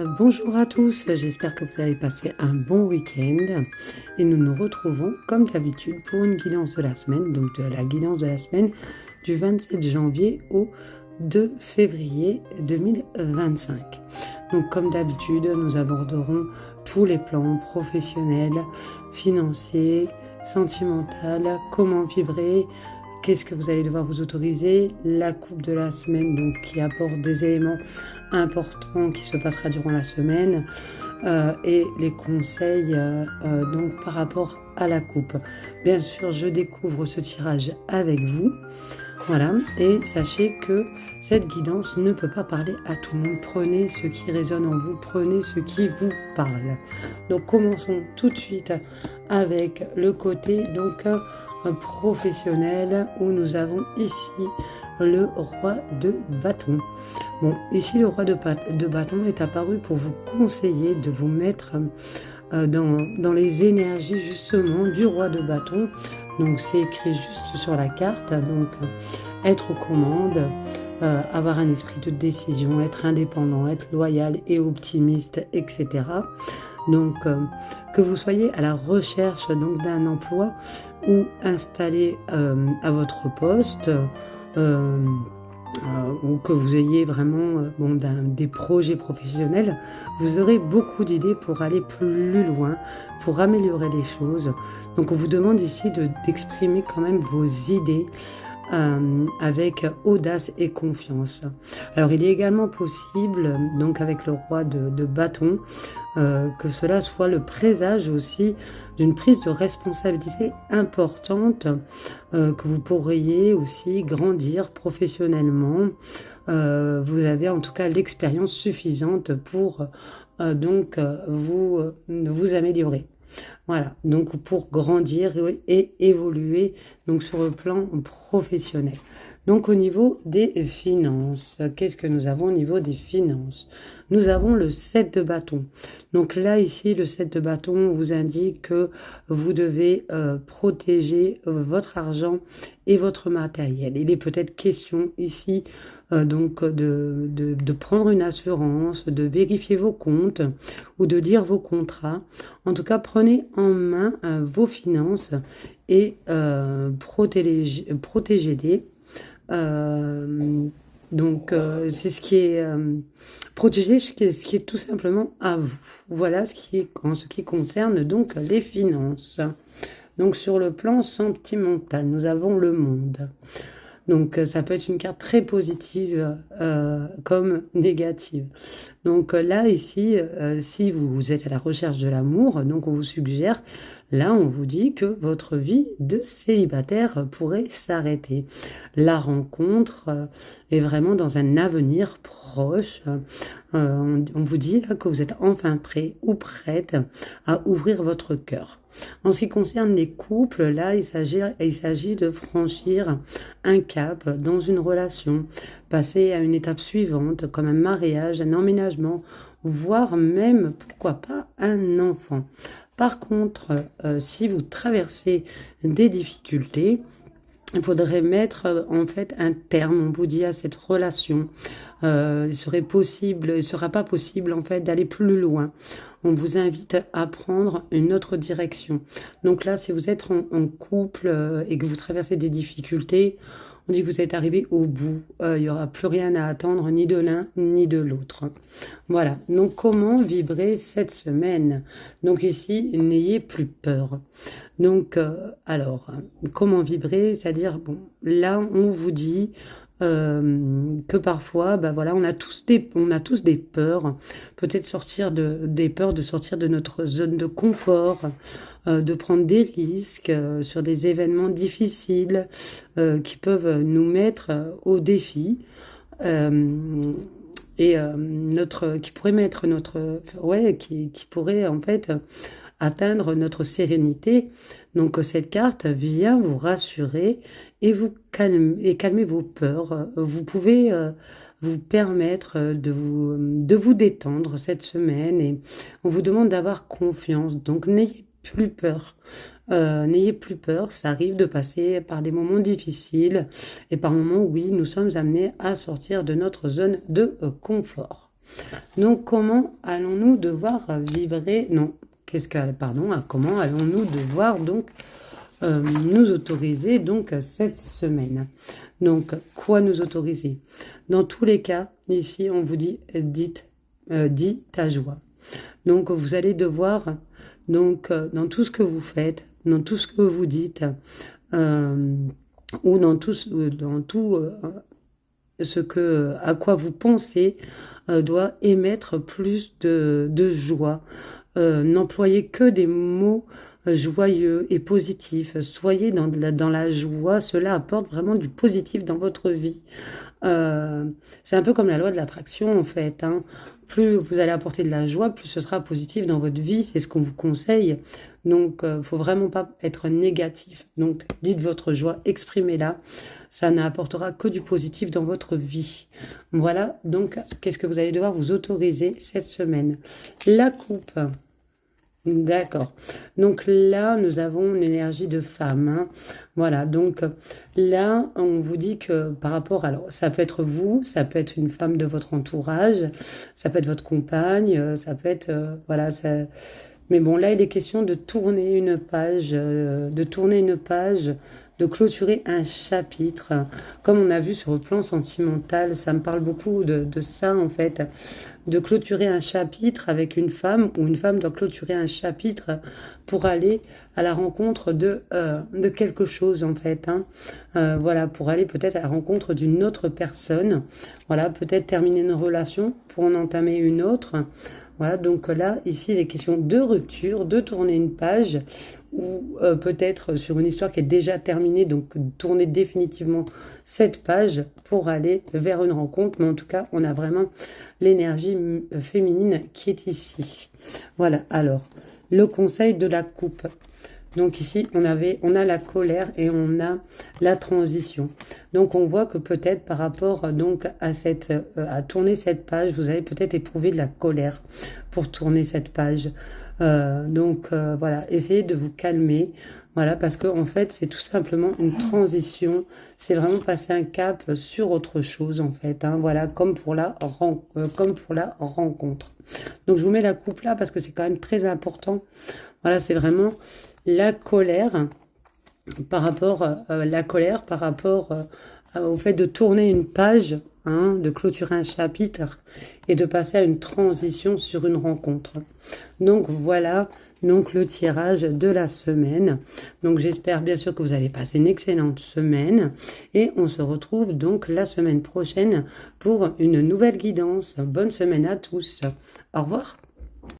Bonjour à tous, j'espère que vous avez passé un bon week-end et nous nous retrouvons comme d'habitude pour une guidance de la semaine, donc de la guidance de la semaine du 27 janvier au 2 février 2025. Donc comme d'habitude, nous aborderons tous les plans professionnels, financiers, sentimentaux, comment vibrer, qu'est-ce que vous allez devoir vous autoriser, la coupe de la semaine donc qui apporte des éléments importants qui se passera durant la semaine et les conseils donc par rapport à la coupe. Bien sûr, je découvre ce tirage avec vous. Voilà, et sachez que cette guidance ne peut pas parler à tout le monde. Prenez ce qui résonne en vous, prenez ce qui vous parle. Donc commençons tout de suite avec le côté donc professionnel où nous avons ici le roi de bâton. Bon, ici le roi de bâton est apparu pour vous conseiller de vous mettre dans les énergies justement du roi de bâton. Donc c'est écrit juste sur la carte, donc être aux commandes, avoir un esprit de décision, être indépendant, être loyal et optimiste, etc. Donc que vous soyez à la recherche donc d'un emploi ou installé à votre poste, ou que vous ayez vraiment des projets professionnels, vous aurez beaucoup d'idées pour aller plus loin, pour améliorer les choses. Donc on vous demande ici d'exprimer quand même vos idées avec audace et confiance. Alors il est également possible, donc avec le roi de bâton, que cela soit le présage aussi d'une prise de responsabilité importante, que vous pourriez aussi grandir professionnellement. Vous avez en tout cas l'expérience suffisante pour vous améliorer. Voilà, donc pour grandir et évoluer donc sur le plan professionnel. Donc au niveau des finances, qu'est-ce que nous avons au niveau des finances? Nous avons le 7 de bâton. Donc là, ici, le 7 de bâton vous indique que vous devez protéger votre argent et votre matériel. Il est peut-être question ici de prendre une assurance, de vérifier vos comptes ou de lire vos contrats. En tout cas, prenez en main vos finances et protégez-les. C'est ce qui est protégé, ce qui est tout simplement à vous. Voilà ce qui est en ce qui concerne donc les finances. Donc sur le plan sentimental, nous avons le monde. Donc ça peut être une carte très positive comme négative. Donc là, ici, si vous êtes à la recherche de l'amour, donc on vous suggère, là on vous dit que votre vie de célibataire pourrait s'arrêter. La rencontre est vraiment dans un avenir proche. On vous dit là que vous êtes enfin prêt ou prête à ouvrir votre cœur. En ce qui concerne les couples, là, il s'agit de franchir un cap dans une relation, passer à une étape suivante, comme un mariage, un emménagement, voire même, pourquoi pas, un enfant. Par contre, si vous traversez des difficultés, il faudrait mettre en fait un terme, on vous dit, à cette relation. Il ne sera pas possible en fait d'aller plus loin. On vous invite à prendre une autre direction. Donc là, si vous êtes en couple et que vous traversez des difficultés, on dit que vous êtes arrivé au bout. Il n'y aura plus rien à attendre, ni de l'un ni de l'autre. Voilà. Donc comment vibrer cette semaine? Donc ici, n'ayez plus peur. Donc, comment vibrer? C'est-à-dire, bon, là, on vous dit que parfois, on a tous des peurs. Peut-être des peurs de sortir de notre zone de confort, de prendre des risques sur des événements difficiles qui peuvent nous mettre au défi. Qui pourrait mettre qui pourrait en fait atteindre notre sérénité. Donc cette carte vient vous rassurer et vous calmer vos peurs. Vous pouvez vous permettre de vous détendre cette semaine et on vous demande d'avoir confiance. Donc n'ayez plus peur. N'ayez plus peur, ça arrive de passer par des moments difficiles et par moments, oui, nous sommes amenés à sortir de notre zone de confort. Donc, comment allons-nous devoir vibrer? Non, pardon, comment allons-nous devoir donc nous autoriser donc cette semaine? Donc, quoi nous autoriser? Dans tous les cas, ici, on vous dit, dis ta joie. Donc, vous allez devoir, donc, dans tout ce que vous faites, dans tout ce que vous dites, ou dans tout ce que, à quoi vous pensez, doit émettre plus de joie. N'employez que des mots joyeux et positifs. Soyez dans la joie. Cela apporte vraiment du positif dans votre vie. C'est un peu comme la loi de l'attraction en fait, hein. Plus vous allez apporter de la joie, plus ce sera positif dans votre vie. C'est ce qu'on vous conseille. Donc, faut vraiment pas être négatif. Donc, dites votre joie, exprimez-la. Ça n'apportera que du positif dans votre vie. Voilà. Donc, qu'est-ce que vous allez devoir vous autoriser cette semaine? La coupe. D'accord. Donc là, nous avons l'énergie de femme, hein. Voilà. Donc là, on vous dit que par rapport, alors ça peut être vous, ça peut être une femme de votre entourage, ça peut être votre compagne, ça peut être, voilà. Mais bon, là, il est question de tourner une page, de clôturer un chapitre. Comme on a vu sur le plan sentimental, ça me parle beaucoup de ça en fait, de clôturer un chapitre avec une femme, ou une femme doit clôturer un chapitre pour aller à la rencontre de quelque chose en fait, hein. Voilà, pour aller peut-être à la rencontre d'une autre personne. Voilà, peut-être terminer une relation pour en entamer une autre. Voilà, donc là, ici, il est question de rupture, de tourner une page, ou peut-être sur une histoire qui est déjà terminée, donc tourner définitivement cette page pour aller vers une rencontre. Mais en tout cas, on a vraiment l'énergie féminine qui est ici. Voilà, alors, le conseil de la coupe. Donc ici, on a la colère et on a la transition. Donc on voit que peut-être par rapport donc à tourner cette page, vous allez peut-être éprouver de la colère pour tourner cette page. Voilà, essayez de vous calmer. Voilà, parce que en fait, c'est tout simplement une transition. C'est vraiment passer un cap sur autre chose en fait, hein. Voilà, comme pour la rencontre. Donc je vous mets la coupe là parce que c'est quand même très important. Voilà, c'est vraiment la colère par rapport au fait de tourner une page, hein, de clôturer un chapitre et de passer à une transition sur une rencontre. Donc voilà, donc le tirage de la semaine. Donc j'espère bien sûr que vous allez passer une excellente semaine et on se retrouve donc la semaine prochaine pour une nouvelle guidance. Bonne semaine à tous. Au revoir.